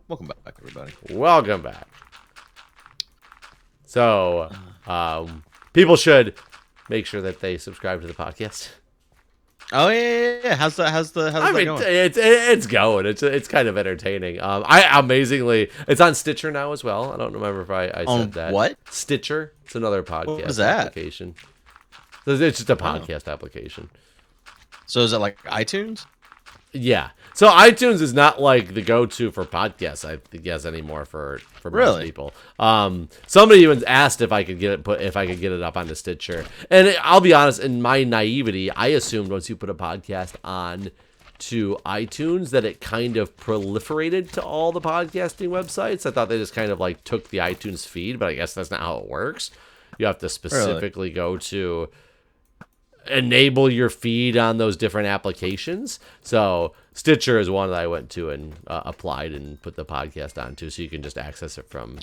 Welcome back, everybody. Welcome back. So, people should make sure that they subscribe to the podcast. Oh yeah. How's that going? It's going. It's kind of entertaining. I amazingly, it's on Stitcher now as well. I don't remember if I said that. What? Stitcher? It's another podcast What is that? application. It's just a podcast application. So is it like iTunes? Yeah. So iTunes is not like the go-to for podcasts, I guess, anymore for most people. Somebody even asked if I could get it up onto Stitcher. And I'll be honest, in my naivety, I assumed once you put a podcast on to iTunes that it kind of proliferated to all the podcasting websites. I thought they just kind of like took the iTunes feed, but I guess that's not how it works. You have to specifically go to enable your feed on those different applications. So Stitcher is one that I went to and applied and put the podcast onto, so you can just access it from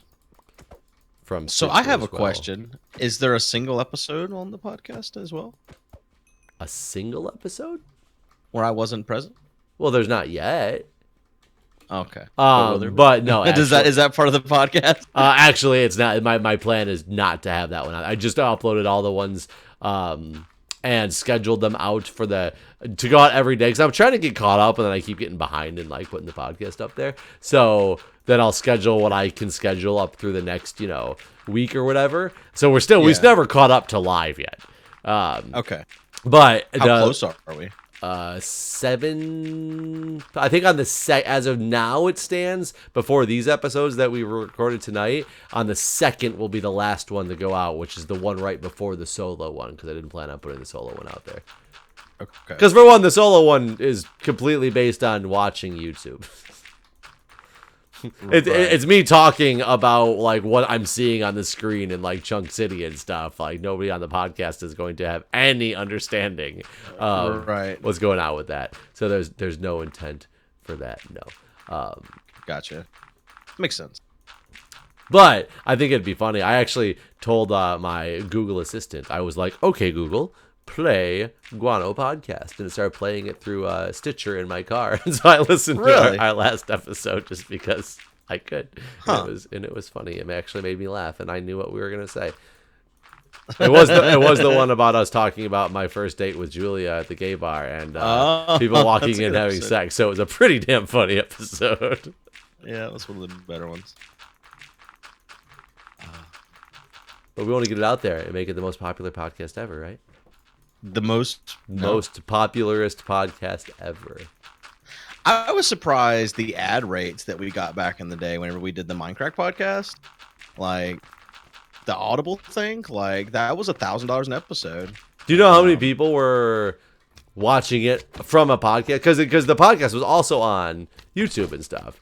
Stitcher. So I have a question. Is there a single episode on the podcast as well? A single episode? Where I wasn't present? Well, there's not yet. Okay. But no, is that part of the podcast? Actually, it's not. My plan is not to have that one. I just uploaded all the ones and scheduled them out to go out every day, because I'm trying to get caught up, and then I keep getting behind and like putting the podcast up there. So then I'll schedule what I can schedule up through the next week or whatever. So we've never caught up to live yet. Okay. But how close are we? 7. I think on the as of now it stands, before these episodes that we recorded tonight, on the 2nd will be the last one to go out, which is the one right before the solo one, because I didn't plan on putting the solo one out there. Okay. Because for one, the solo one is completely based on watching YouTube. It's me talking about like what I'm seeing on the screen in like Chunk City and stuff. Like nobody on the podcast is going to have any understanding of what's going on with that. So there's no intent for that. No. Gotcha. Makes sense. But I think it'd be funny. I actually told my Google Assistant, I was like, okay, Google, play Guano podcast, and it started playing it through Stitcher in my car. And so I listened to our last episode just because I could. It was funny. It actually made me laugh, and I knew what we were gonna say. It was the one about us talking about my first date with Julia at the gay bar, and people walking in having sex. So it was a pretty damn funny episode. Yeah, it was one of the better ones. But we want to get it out there and make it the most popular podcast ever, right? The most popularist podcast ever. I was surprised the ad rates that we got back in the day whenever we did the Minecraft podcast, like the Audible thing, like that was $1,000 an episode. Do you know how many people were watching it from a podcast? Because the podcast was also on YouTube and stuff.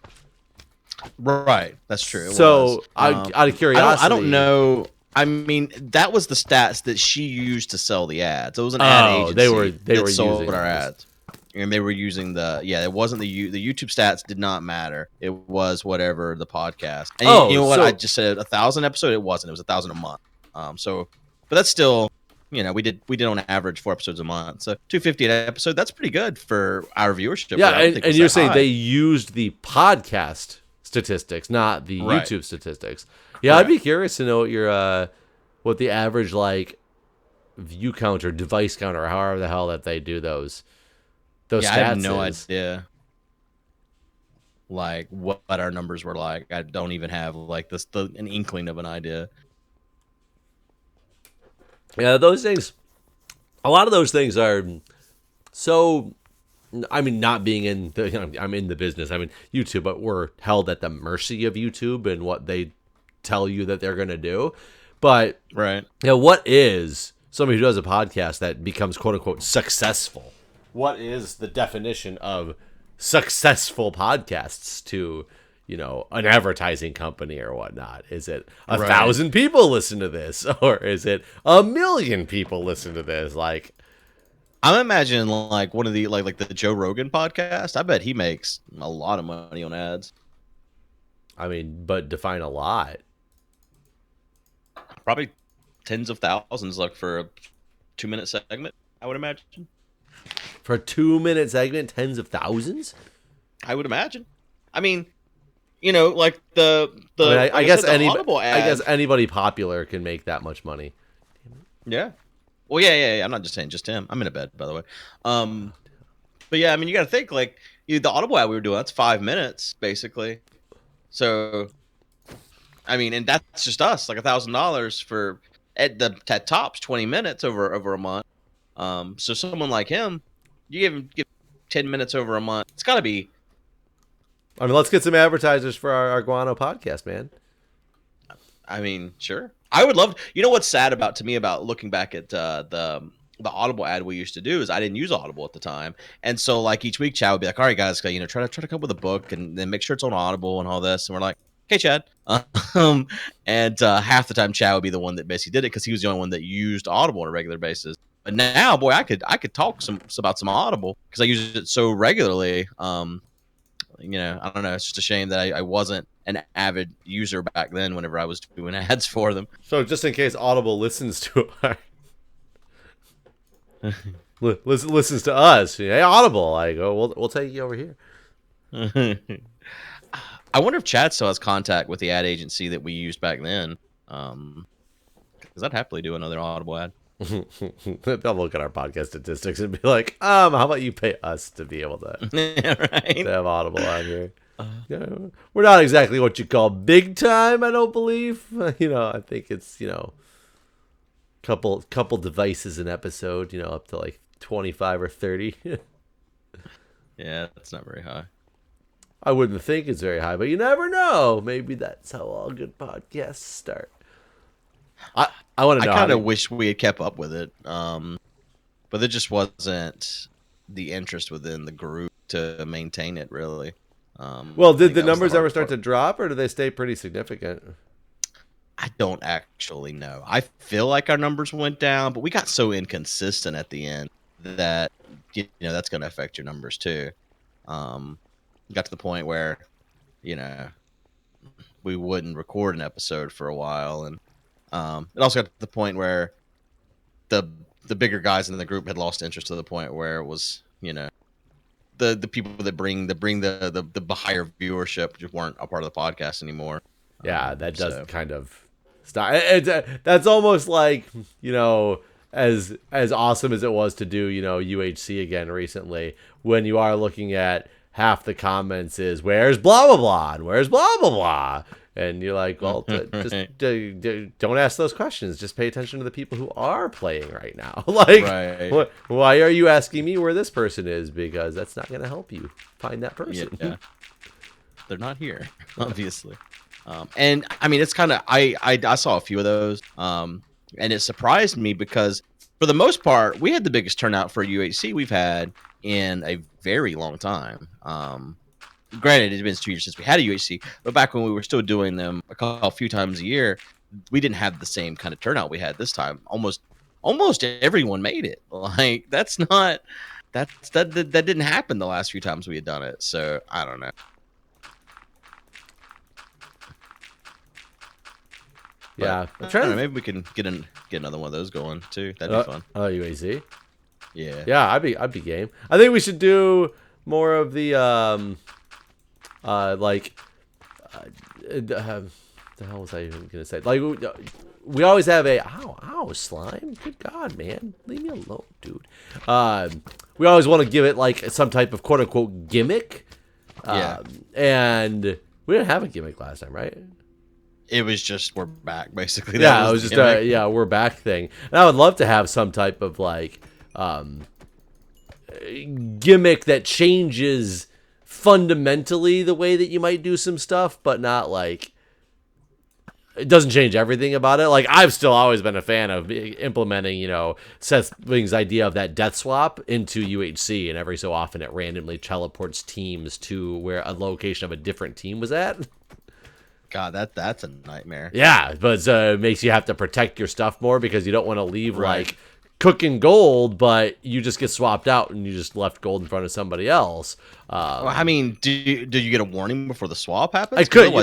Right, that's true. So out of curiosity, I don't know. I mean, that was the stats that she used to sell the ads. It was an ad agency. They were sold using our ads, and they were using it wasn't the YouTube stats did not matter. It was whatever the podcast. And you know what? I just said 1,000 episode. It wasn't. It was 1,000 a month. But that's still, we did on average 4 episodes a month. So 250 an episode. That's pretty good for our viewership. Yeah, and you're saying they used the podcast statistics, not the YouTube statistics. Yeah, I'd be curious to know what the average like view count or device count or however the hell that they do those stats. I have no idea like what our numbers were like. I don't even have like an inkling of an idea. Yeah, those things. A lot of those things are so. I mean, not being in I'm in the business. I mean, YouTube, but we're held at the mercy of YouTube and what they tell you that they're going to do. But what is somebody who does a podcast that becomes quote unquote successful? What is the definition of successful podcasts to an advertising company or whatnot? Is it 1,000 people listen to this, or is it 1,000,000 people listen to this? Like, I'm imagining like one of the like the Joe Rogan podcast. I bet he makes a lot of money on ads. I mean, but define a lot. Probably tens of thousands, like for a 2-minute segment, I would imagine. For a 2-minute segment, tens of thousands? I would imagine. I mean, like I guess anybody popular can make that much money. Yeah. Well, yeah. I'm not just saying just him. I'm in a bed, by the way. But yeah, I mean, you got to think like the Audible ad we were doing. That's 5 minutes basically. So, I mean, and that's just us, like $1,000 for at tops 20 minutes over a month. So someone like him, you give 10 minutes over a month. It's got to be. I mean, let's get some advertisers for our Guano podcast, man. I mean, sure. I would love. You know what's sad to me about looking back at the Audible ad we used to do is I didn't use Audible at the time, and so like each week Chad would be like, "All right, guys, try to come up with a book and then make sure it's on Audible and all this," and we're like, "Okay, Chad," and half the time Chad would be the one that basically did it because he was the only one that used Audible on a regular basis. But now, boy, I could talk about some Audible because I use it so regularly. I don't know. It's just a shame that I wasn't an avid user back then whenever I was doing ads for them. So just in case Audible listens to listens to us, hey, Audible, I go, we'll take you over here. I wonder if Chad still has contact with the ad agency that we used back then. Because I'd happily do another Audible ad. They'll look at our podcast statistics and be like, how about you pay us to be able to, to have Audible on here? We're not exactly what you call big time, I don't believe. I think it's, couple devices an episode, up to like 25 or 30. Yeah, that's not very high. I wouldn't think it's very high, but you never know. Maybe that's how all good podcasts start. I want to know. I kind of wish we had kept up with it, but there just wasn't the interest within the group to maintain it, really. Well, did the numbers ever start to drop, or did they stay pretty significant? I don't actually know. I feel like our numbers went down, but we got so inconsistent at the end that that's going to affect your numbers too. Got to the point where we wouldn't record an episode for a while, and it also got to the point where the bigger guys in the group had lost interest to the point where it was the people that bring the higher viewership just weren't a part of the podcast anymore. Yeah, that does kind of stop. That's almost like as awesome as it was to do UHC again recently, when you are looking at half the comments is where's blah blah blah and where's blah blah blah. And you're like, well, just don't ask those questions. Just pay attention to the people who are playing right now. Like, why are you asking me where this person is? Because that's not going to help you find that person. Yeah. They're not here, obviously. And I mean, it's kind of I saw a few of those, and it surprised me because for the most part, we had the biggest turnout for UHC we've had in a very long time. Granted, it's been 2 years since we had a UHC, but back when we were still doing them a few times a year, we didn't have the same kind of turnout we had this time. Almost everyone made it. Like that didn't happen the last few times we had done it. So I don't know. Yeah, I'm trying to. Maybe we can get another one of those going too. That'd be fun. Oh, UHC. Yeah, I'd be game. I think we should do more of the the hell was I even gonna say? Like we always have a slime. Good God, man, leave me alone, dude. We always want to give it like some type of quote unquote gimmick. And we didn't have a gimmick last time, right? It was just we're back, basically. Yeah, it was just a we're back thing. And I would love to have some type of like gimmick that changes fundamentally the way that you might do some stuff, but not like it doesn't change everything about it. Like I've still always been a fan of implementing, Seth Wing's idea of that death swap into UHC, and every so often it randomly teleports teams to where a location of a different team was at. God, that's a nightmare. Yeah, but it makes you have to protect your stuff more because you don't want to leave like cooking gold, but you just get swapped out and you just left gold in front of somebody else. Well, I mean, do you get a warning before the swap happens? You could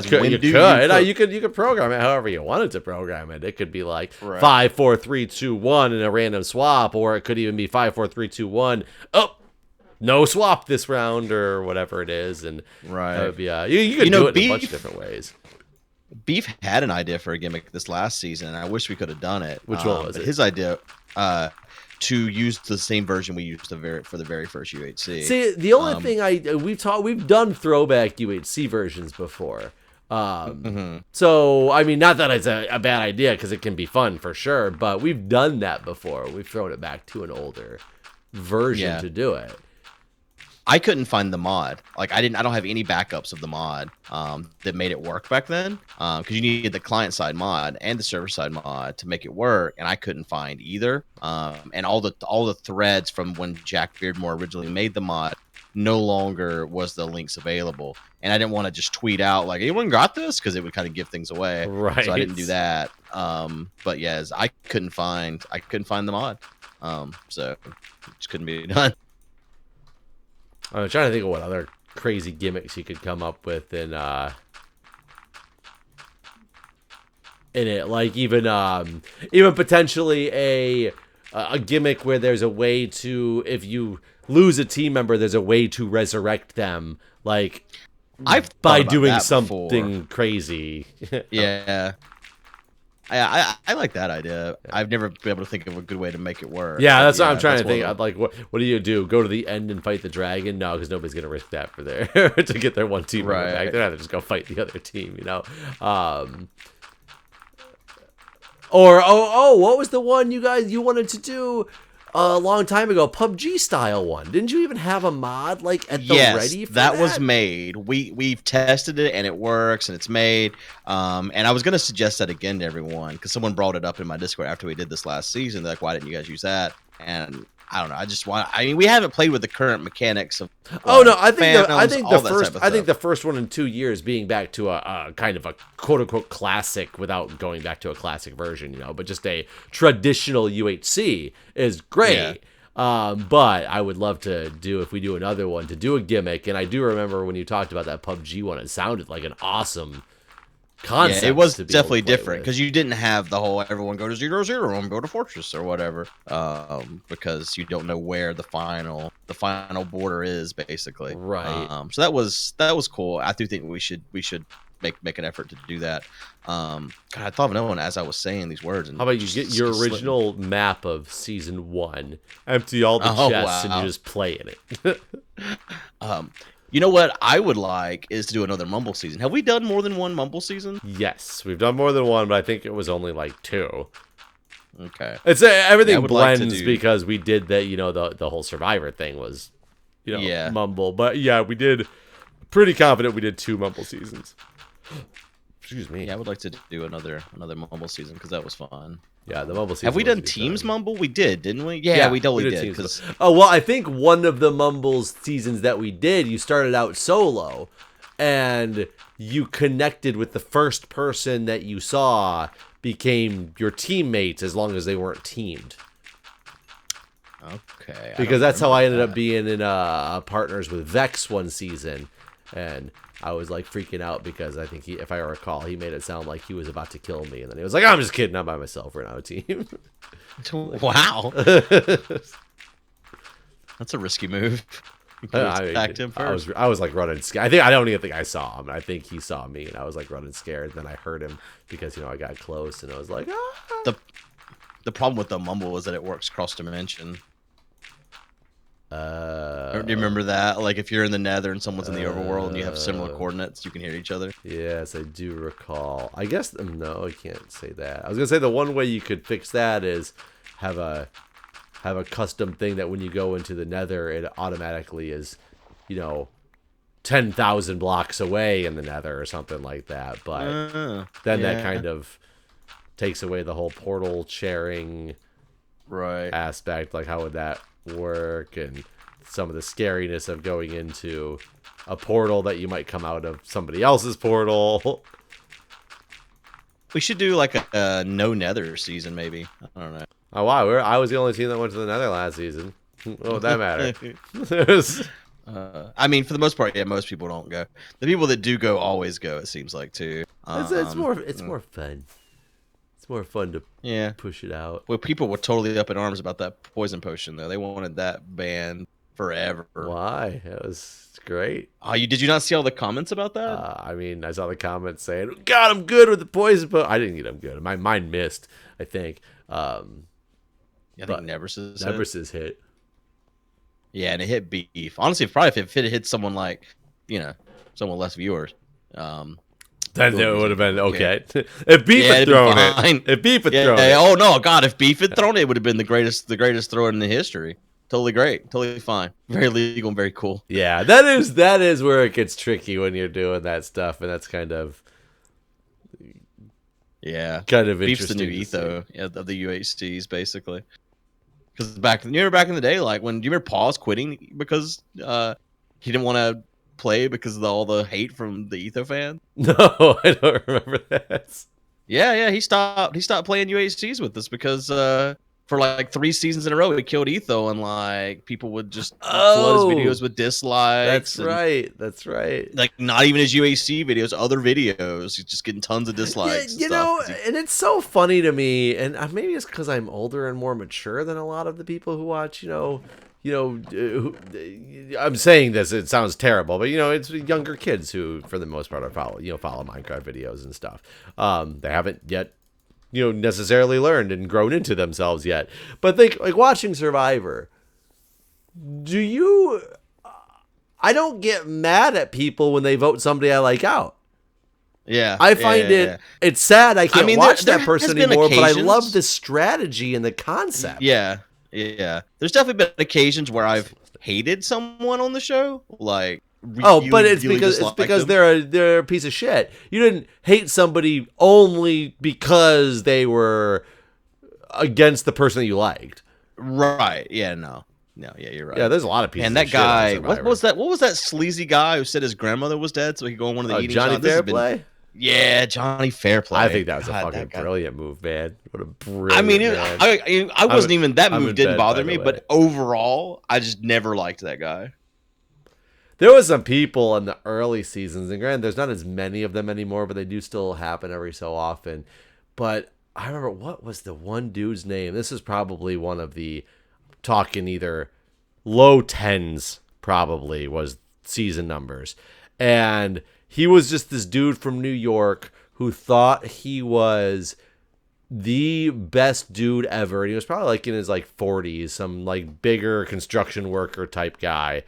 program it however you wanted to program it. It could be like 5, 4, 3, 2, 1 in a random swap, or it could even be 5, 4, 3, 2, 1. Oh, no swap this round or whatever it is, and that would be you could do it in a bunch of different ways. Beef had an idea for a gimmick this last season, and I wish we could have done it. Which one was it? His idea to use the same version we used for the very first UHC. See, the only thing we've done throwback UHC versions before. So I mean, not that it's a bad idea, because it can be fun for sure, but we've done that before. We've thrown it back to an older version to do it. I couldn't find the mod. Like I don't have any backups of the mod that made it work back then, because you needed the client side mod and the server side mod to make it work, and I couldn't find either. And all the threads from when Jack Beardmore originally made the mod, no longer was the links available, and I didn't want to just tweet out like, anyone got this, because it would kind of give things away. Right. So I didn't do that. But yes, I couldn't find the mod. So it just couldn't be done. I'm trying to think of what other crazy gimmicks you could come up with in it, like even potentially a gimmick where there's a way to, if you lose a team member, there's a way to resurrect them, like by doing something crazy. Yeah. I like that idea. I've never been able to think of a good way to make it work. Yeah, that's what I'm trying to think. I'm like, what do you do? Go to the end and fight the dragon? No, because nobody's gonna risk that for their to get their one team member back. They're gonna just go fight the other team, you know. Or what was the one you wanted to do a long time ago? PUBG style one. Didn't you even have a mod like at the ready for that? That was made. We've tested it and it works and it's made. And I was gonna suggest that again to everyone, because someone brought it up in my Discord after we did this last season. They're like, why didn't you guys use that? And I don't know. I mean, we haven't played with the current mechanics of. I think the first one in 2 years being back to a kind of a quote unquote classic, without going back to a classic version, you know, but just a traditional UHC is great. Yeah. But I would love to do, if we do another one, to do a gimmick. And I do remember when you talked about that PUBG one, it sounded like an awesome concept. Yeah, it was definitely different, because you didn't have the whole everyone go to 0-0 and go to Fortress or whatever, because you don't know where the final border is, basically. Right. So that was cool. I do think we should make an effort to do that. God, I thought of another one as I was saying these words. And how about you get your original map of season 1, empty all the chests, and you just play in it? You know what I would like is to do another Mumble season. Have we done more than one Mumble season? Yes, we've done more than one, but I think it was only like 2. Okay. It's everything blends, because we did that, you know, the whole Survivor thing was, you know, Mumble. But yeah, we did, pretty confident we did 2 Mumble seasons. Excuse me. Yeah, I would like to do another Mumble season, because that was fun. Yeah, the Mumble season. Have we done Teams Mumble? We did, didn't we? Yeah, we totally did. Oh, well, I think one of the Mumble seasons that we did, you started out solo, and you connected with the first person that you saw, became your teammates as long as they weren't teamed. Okay. Because that's how I ended up being in partners with Vex one season, and I was like freaking out, because I think if I recall, he made it sound like he was about to kill me, and then he was like, "I'm just kidding, I'm by myself. We're not a team." Wow, that's a risky move. I was like running scared. I don't even think I saw him. I think he saw me, and I was like running scared. Then I heard him, because, you know, I got close, and I was like, ah. The problem with the Mumble is that it works cross dimension. Do you remember that? Like, if you're in the Nether and someone's in the overworld and you have similar coordinates, you can hear each other. Yes, I do recall. I guess no, I can't say that. I was gonna say the one way you could fix that is have a custom thing that when you go into the Nether, it automatically is, you know, 10,000 blocks away in the Nether or something like that. But then that kind of takes away the whole portal sharing aspect. Like, how would that work? And some of the scariness of going into a portal that you might come out of somebody else's portal. We should do like a no Nether season, maybe. I don't know. Oh wow, I was the only team that went to the Nether last season. What would that matter? I mean, for the most part, yeah, most people don't go. The people that do go always go, it seems like, too. It's more fun. It's more fun to push it out. Well, people were totally up in arms about that poison potion, though. They wanted that banned forever. Why? It was great. Oh, did you not see all the comments about that? I mean, I saw the comments saying, "God, I'm good with the poison pill." I didn't get I'm good. My mind missed, I think. I think Nemesis hit. Yeah, and it hit Beef. Honestly, probably if it hit someone like, someone less viewers, then it would have been okay. If Beef had thrown it, if Beef had thrown it. Oh no, God! If Beef had thrown it, it would have been the greatest throw in the history. Totally great, totally fine, very legal and very cool. Yeah, that is where it gets tricky when you're doing that stuff, and that's kind of Beef's the new etho of the UHCs, basically. Because back in the day, like do you remember Paws quitting because he didn't want to play because of all the hate from the etho fan? No, I don't remember that. Yeah, he stopped playing UHCs with us because for like 3 seasons in a row he killed etho, and like people would just flood his videos with dislikes. That's right. Like not even his UHC videos, other videos, he's just getting tons of dislikes. And it's so funny to me, and maybe it's because I'm older and more mature than a lot of the people who watch. I'm saying this, it sounds terrible, but it's younger kids who, for the most part, follow Minecraft videos and stuff. They haven't yet, necessarily learned and grown into themselves yet. But think like watching Survivor. I don't get mad at people when they vote somebody I like out. Yeah, I find it's sad I can't watch that person anymore, but I love the strategy and the concept. Yeah. There's definitely been occasions where I've hated someone on the show, like but it's because they're a piece of shit. You didn't hate somebody only because they were against the person that you liked. Right. Yeah, no, yeah, you're right. Yeah, there's a lot of pieces and that of guy, shit on what was that sleazy guy who said his grandmother was dead so he could go on one of the eating Johnny shots? Fairplay? Yeah, Johnny Fairplay. I think that was a fucking brilliant move, man. What a brilliant I wasn't even, that move didn't bother me, but overall, I just never liked that guy. There was some people in the early seasons, and granted, there's not as many of them anymore, but they do still happen every so often. But I remember, what was the one dude's name? This is probably one of the, talking either low tens, probably, was season numbers. And he was just this dude from New York who thought he was the best dude ever. And he was probably like in his 40s, some like bigger construction worker type guy.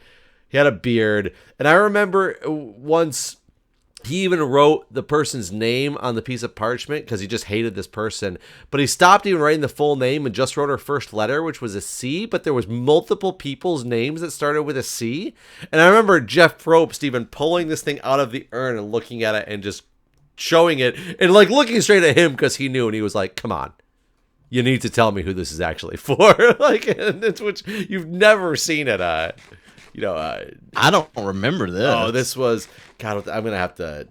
He had a beard. And I remember once he even wrote the person's name on the piece of parchment because he just hated this person. But he stopped even writing the full name and just wrote her first letter, which was a C. But there was multiple people's names that started with a C. And I remember Jeff Probst even pulling this thing out of the urn and looking at it and just showing it and like looking straight at him because he knew. And he was like, come on, you need to tell me who this is actually for. And it's which you've never seen it. I don't remember this. Oh, this was, God, I'm gonna have to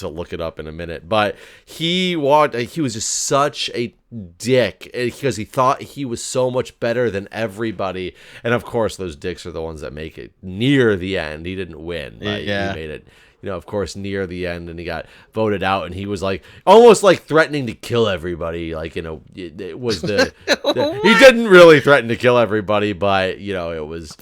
look it up in a minute. But he was just such a dick because he thought he was so much better than everybody. And of course, those dicks are the ones that make it near the end. He didn't win, but he made it, of course, near the end, and he got voted out. And he was like almost like threatening to kill everybody. Like, it was he didn't really threaten to kill everybody, but it was.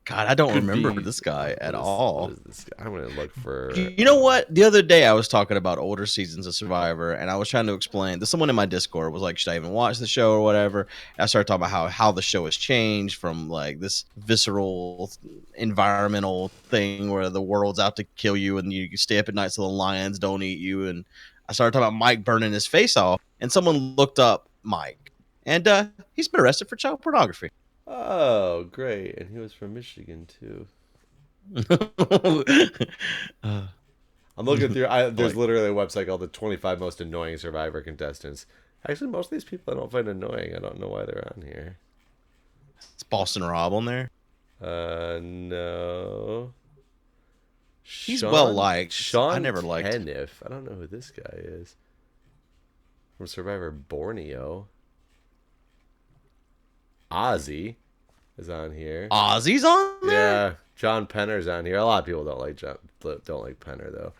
God, I don't remember this guy at all. What is this guy? I'm gonna look for. You know what? The other day I was talking about older seasons of Survivor, and I was trying to explain. Someone in my Discord was like, "Should I even watch the show or whatever?" And I started talking about how the show has changed from like this visceral, environmental thing where the world's out to kill you, and you stay up at night so the lions don't eat you. And I started talking about Mike burning his face off, and someone looked up Mike, and he's been arrested for child pornography. Oh, great. And he was from Michigan, too. I'm looking through. There's literally a website called the 25 Most Annoying Survivor Contestants. Actually, most of these people I don't find annoying. I don't know why they're on here. Is Boston Rob on there? No. He's well liked. Sean I never liked him. I don't know who this guy is. From Survivor Borneo. Ozzy is on here. Ozzy's on there? Yeah, John Penner's on here. A lot of people don't like Penner though.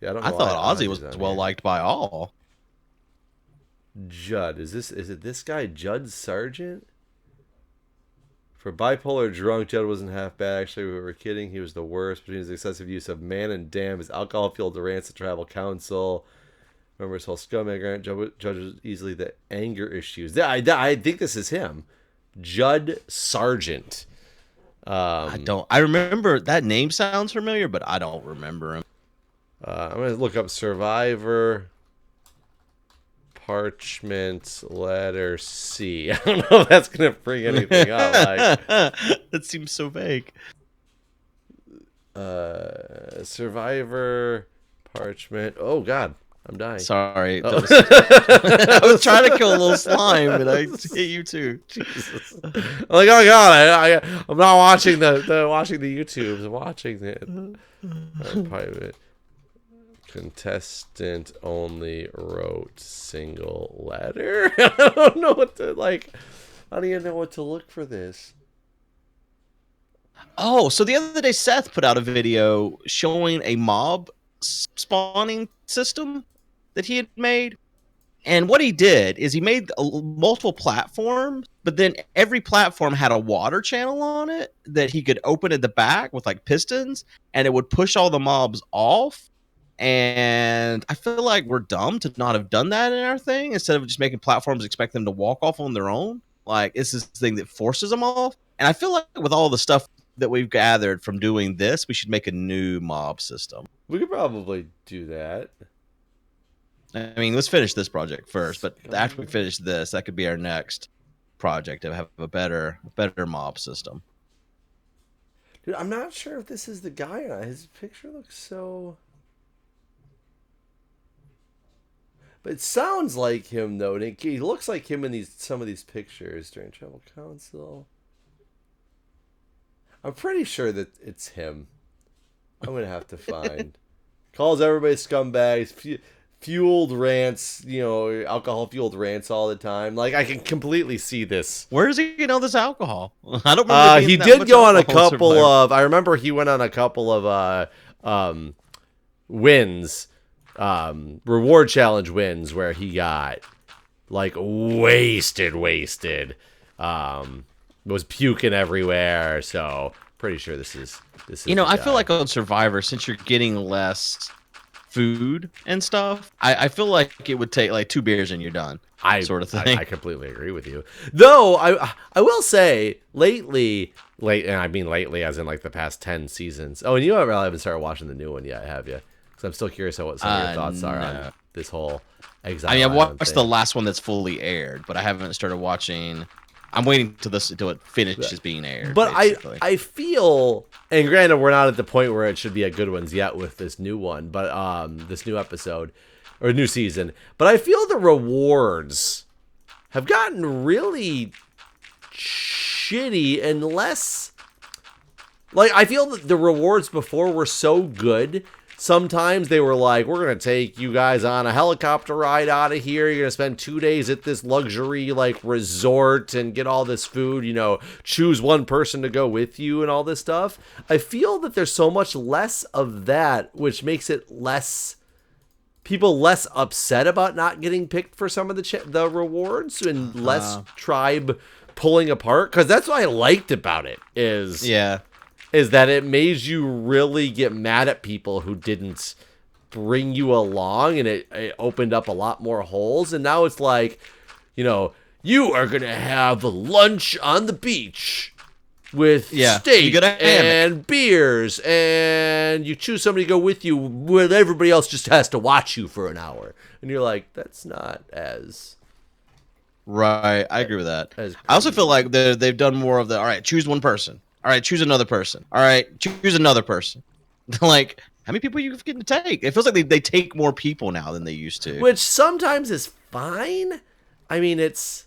Yeah, I don't know. I thought Ozzy was well liked by all. Judd, is it this guy, Judd Sargent? For bipolar drunk, Judd wasn't half bad. Actually, we were kidding. He was the worst between his excessive use of man and damn, his alcohol-fueled rants to tribal council. Remember his whole scumbag rant. Judges easily the anger issues. I think this is him. Judd Sargent. I remember that name sounds familiar, but I don't remember him. I'm going to look up Survivor Parchment Letter C. I don't know if that's going to bring anything up. That seems so vague. Survivor Parchment. Oh, God. I'm dying. Sorry. I was trying to kill a little slime, but I hit you too. Jesus. I'm like, oh God, I'm not watching watching the YouTubes. I'm watching it. Private contestant only wrote single letter. I don't know what to like. I don't even know what to look for this. Oh, so the other day Seth put out a video showing a mob spawning system that he had made. And what he did is he made multiple platforms, but then every platform had a water channel on it that he could open at the back with like pistons, and it would push all the mobs off. And I feel like we're dumb to not have done that in our thing instead of just making platforms expect them to walk off on their own. Like, it's this thing that forces them off. And I feel like with all the stuff that we've gathered from doing this, we should make a new mob system. We could probably do that. I mean, let's finish this project first, but after we finish this, that could be our next project to have a better mob system. Dude, I'm not sure if this is the guy or not. His picture looks so... But it sounds like him, though. And he looks like him in some of these pictures during Tribal Council. I'm pretty sure that it's him. I'm going to have to find. Calls everybody scumbags. Fueled rants, alcohol-fueled rants all the time. Like, I can completely see this. Where is he getting all this alcohol? I don't remember. He did go on a couple of... I remember he went on a couple of wins. Reward challenge wins where he got like wasted was puking everywhere, so pretty sure this is I feel like on Survivor, since you're getting less food and stuff, I feel like it would take like 2 beers and you're done, sort of thing. I completely agree with you, though. I will say lately as in like the past 10 seasons. Oh, and you haven't started watching the new one yet, have you? I'm still curious on what some of your thoughts are on this whole Exile. I mean, I watched the last one that's fully aired, but I haven't started watching. I'm waiting till it finishes being aired. But I feel, and granted, we're not at the point where it should be a good ones yet with this new one, but this new episode or new season. But I feel the rewards have gotten really shitty and less. Like, I feel that the rewards before were so good. Sometimes they were like, we're going to take you guys on a helicopter ride out of here. You're going to spend 2 days at this luxury like resort and get all this food, choose one person to go with you and all this stuff. I feel that there's so much less of that, which makes it people less upset about not getting picked for some of the rewards and less tribe pulling apart. Because that's what I liked about it is that it made you really get mad at people who didn't bring you along, and it opened up a lot more holes. And now it's like, you are going to have lunch on the beach with steak and beers, and you choose somebody to go with you where everybody else just has to watch you for an hour. And you're like, that's not as... Right, I agree with that. I also feel like they've done more of all right, choose one person. All right, choose another person. All right, choose another person. Like, how many people are you getting to take? It feels like they take more people now than they used to. Which sometimes is fine. I mean, it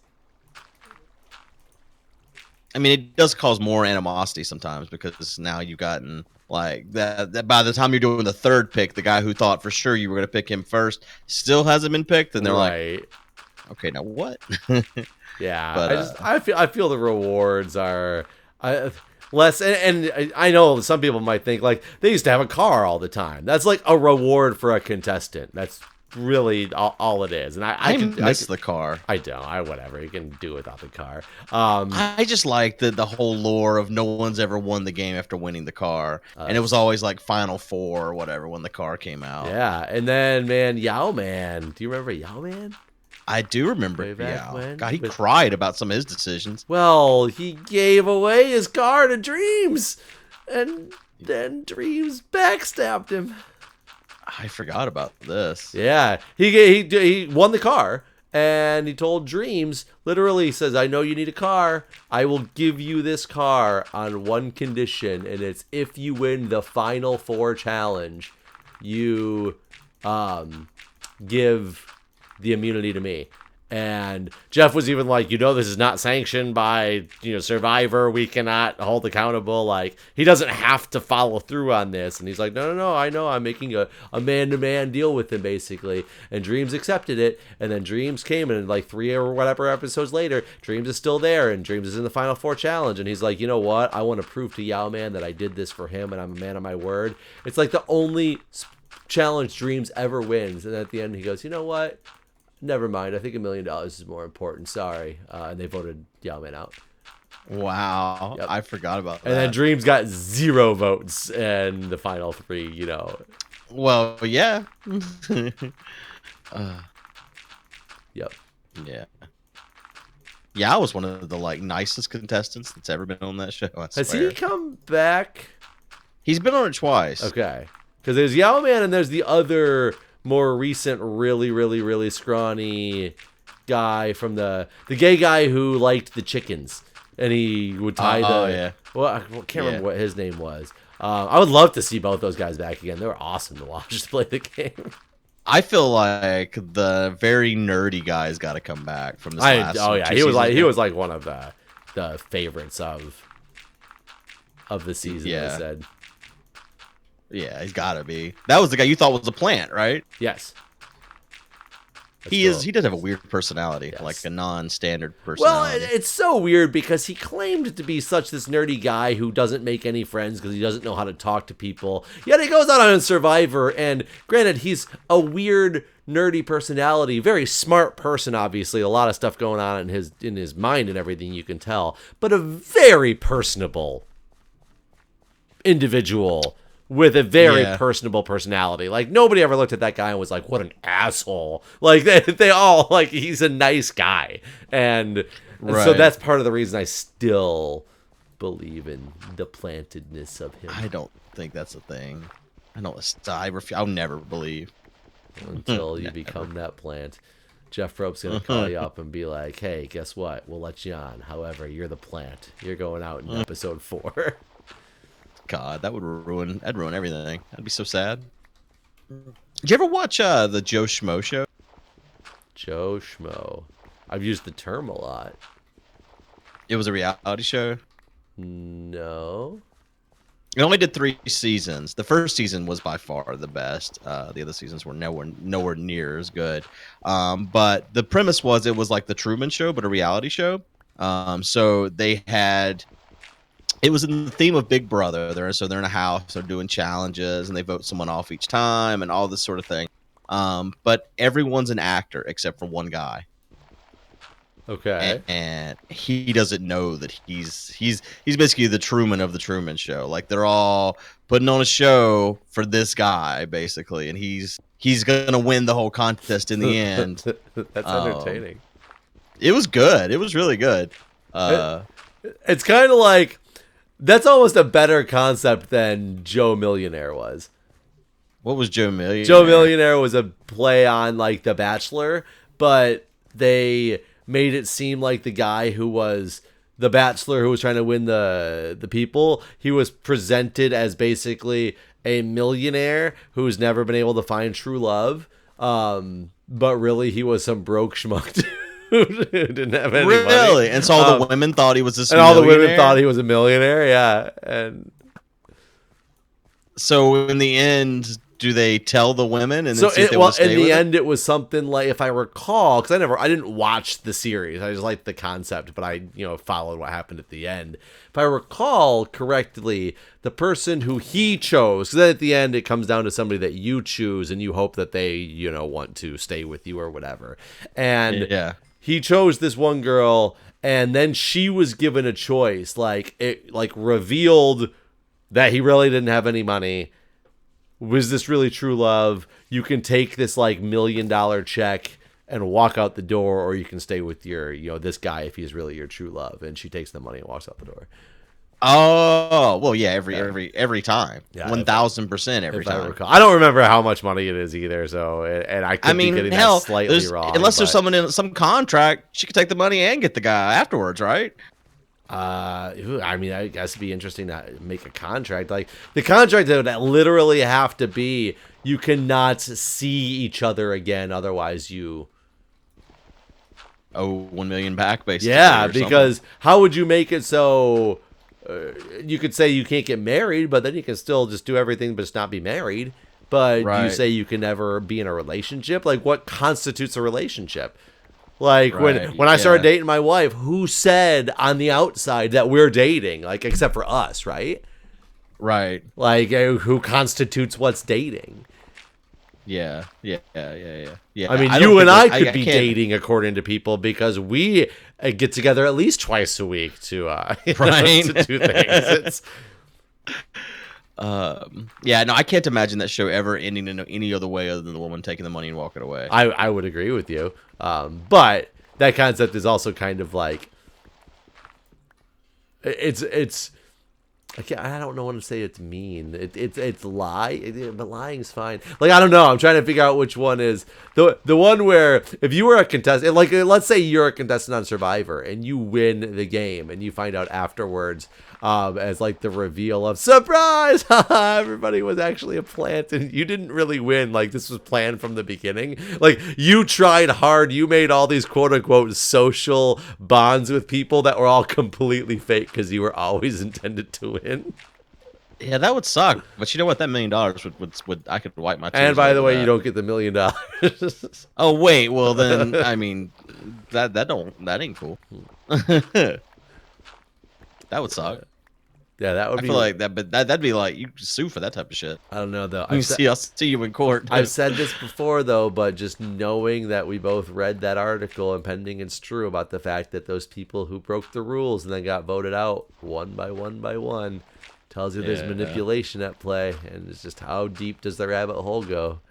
does cause more animosity sometimes because now you've gotten, like, that by the time you're doing the third pick, the guy who thought for sure you were going to pick him first still hasn't been picked, and they're like, okay, now what? Yeah, but I feel the rewards are... less, and I know some people might think like they used to have a car all the time. That's like a reward for a contestant. That's really all it is. And I miss the car. I don't. Whatever. You can do without the car. I just like the whole lore of no one's ever won the game after winning the car, and it was always like Final Four or whatever when the car came out. Yeah, and then man, Yao Man. Do you remember Yao Man? I do remember. Yeah, God, he cried about some of his decisions. Well, he gave away his car to Dreams, and then Dreams backstabbed him. I forgot about this. Yeah, he won the car, and he told Dreams, literally says, "I know you need a car. I will give you this car on one condition, and it's if you win the Final Four challenge, you give the immunity to me." And Jeff was even like, this is not sanctioned by, Survivor. We cannot hold accountable. Like, he doesn't have to follow through on this. And he's like, no, I know. I'm making a man-to-man deal with him, basically. And Dreams accepted it. And then Dreams came, and like 3 or whatever episodes later, Dreams is still there, and Dreams is in the Final Four challenge. And he's like, you know what? I want to prove to Yao Man that I did this for him, and I'm a man of my word. It's like the only challenge Dreams ever wins. And at the end, he goes, you know what? Never mind. I think $1 million is more important. Sorry. And they voted Yao Man out. Wow. Yep. I forgot about that. And then Dreams got 0 votes in the final 3, Well, yeah. Yep. Yeah. Yao was one of the nicest contestants that's ever been on that show. Has he come back? He's been on it twice. Okay. Because there's Yao Man and there's the other more recent, really, really, really scrawny guy from the gay guy who liked the chickens, and he would tie well, I can't remember what his name was. I would love to see both those guys back again. They were awesome to watch play the game. I feel like the very nerdy guys got to come back from this last. Oh yeah, he was like one of the favorites of the season. Yeah. I said. Yeah, he's got to be. That was the guy you thought was a plant, right? Yes. He does have a weird personality, like a non-standard personality. Well, it's so weird because he claimed to be such this nerdy guy who doesn't make any friends because he doesn't know how to talk to people. Yet he goes out on Survivor, and granted, he's a weird, nerdy personality, very smart person, obviously. A lot of stuff going on in his mind and everything, you can tell. But a very personable individual with a very personable personality. Like, nobody ever looked at that guy and was like, what an asshole. Like, they all, like, he's a nice guy. And so that's part of the reason I still believe in the plantedness of him. I don't think that's a thing. I'll never believe. Until you become that plant. Jeff Rope's going to call you up and be like, hey, guess what? We'll let you on. However, you're the plant. You're going out in episode 4. God, that'd ruin everything. That'd be so sad. Did you ever watch the Joe Schmo show? Joe Schmo. I've used the term a lot. It was a reality show? No. It only did 3 seasons. The first season was by far the best. The other seasons were nowhere near as good. But the premise was it was like the Truman Show, but a reality show. So they had... It was in the theme of Big Brother. They're in a house. They're doing challenges, and they vote someone off each time, and all this sort of thing. But everyone's an actor except for one guy. Okay. And he doesn't know that he's basically the Truman of the Truman Show. Like, they're all putting on a show for this guy, basically, and he's gonna win the whole contest in the end. That's entertaining. It was good. It was really good. It's kind of like. That's almost a better concept than Joe Millionaire was. What was Joe Millionaire? Joe Millionaire was a play on, like, The Bachelor, but they made it seem like the guy who was the Bachelor who was trying to win the people, he was presented as basically a millionaire who's never been able to find true love, but really he was some broke schmuck who didn't have any money. Really? And so all the women thought he was this millionaire? And all the women thought he was a millionaire, yeah. And so in the end, do they tell the women and so then see if they want to stay in the with end it was something like, if I recall, because I didn't watch the series, I just liked the concept, but I followed what happened at the end. If I recall correctly, the person who he chose, because then at the end it comes down to somebody that you choose and you hope that they want to stay with you or whatever, and he chose this one girl, and then she was given a choice, like it revealed that he really didn't have any money. Was this really true love? You can take this like $1 million check and walk out the door, or you can stay with your, this guy if he's really your true love. And she takes the money and walks out the door. Oh, well, yeah, every time, 1,000% every time. I don't remember how much money it is either. So, and I could be getting that slightly wrong. Unless there's someone in some contract, she could take the money and get the guy afterwards, right? I mean, I guess it'd be interesting to make a contract. Like the contract would literally have to be, you cannot see each other again, otherwise you owe 1 million back, basically. Yeah, because how would you make it so you could say you can't get married, but then you can still just do everything but just not be married. But you say you can never be in a relationship. Like, what constitutes a relationship? Like, when I started dating my wife, who said on the outside that we're dating? Like, except for us, right? Right. Like, who constitutes what's dating? Yeah. I mean, you and I could be dating according to people, because we get together at least twice a week to to do things. I can't imagine that show ever ending in any other way other than the woman taking the money and walking away. I would agree with you. But that concept is also kind of like, it's I don't know what to say. It's mean. It's lie, but lying's fine. Like, I don't know. I'm trying to figure out which one is the one where, if you were a contestant, like let's say you're a contestant on Survivor and you win the game and you find out afterwards, as like the reveal of surprise, everybody was actually a plant and you didn't really win. Like, this was planned from the beginning. Like, you tried hard. You made all these quote unquote social bonds with people that were all completely fake because you were always intended to win. Yeah, that would suck. But you know what? That $1 million would I could wipe my tears. And by the way, you don't get the $1 million. Oh wait, well then, I mean, that ain't cool. That would suck. Yeah, that would be. I feel like that, but that'd be like, you sue for that type of shit. I don't know though. I'll see you in court. I've said this before though, but just knowing that we both read that article and pending it's true about the fact that those people who broke the rules and then got voted out one by one tells you there's manipulation at play, and it's just, how deep does the rabbit hole go?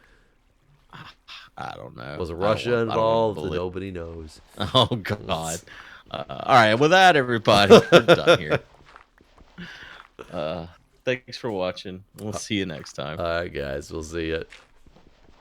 I don't know. Was Russia involved? Nobody knows. Oh God. All right. With that, everybody, we're done here. Thanks for watching. We'll see you next time. All right, guys. We'll see you.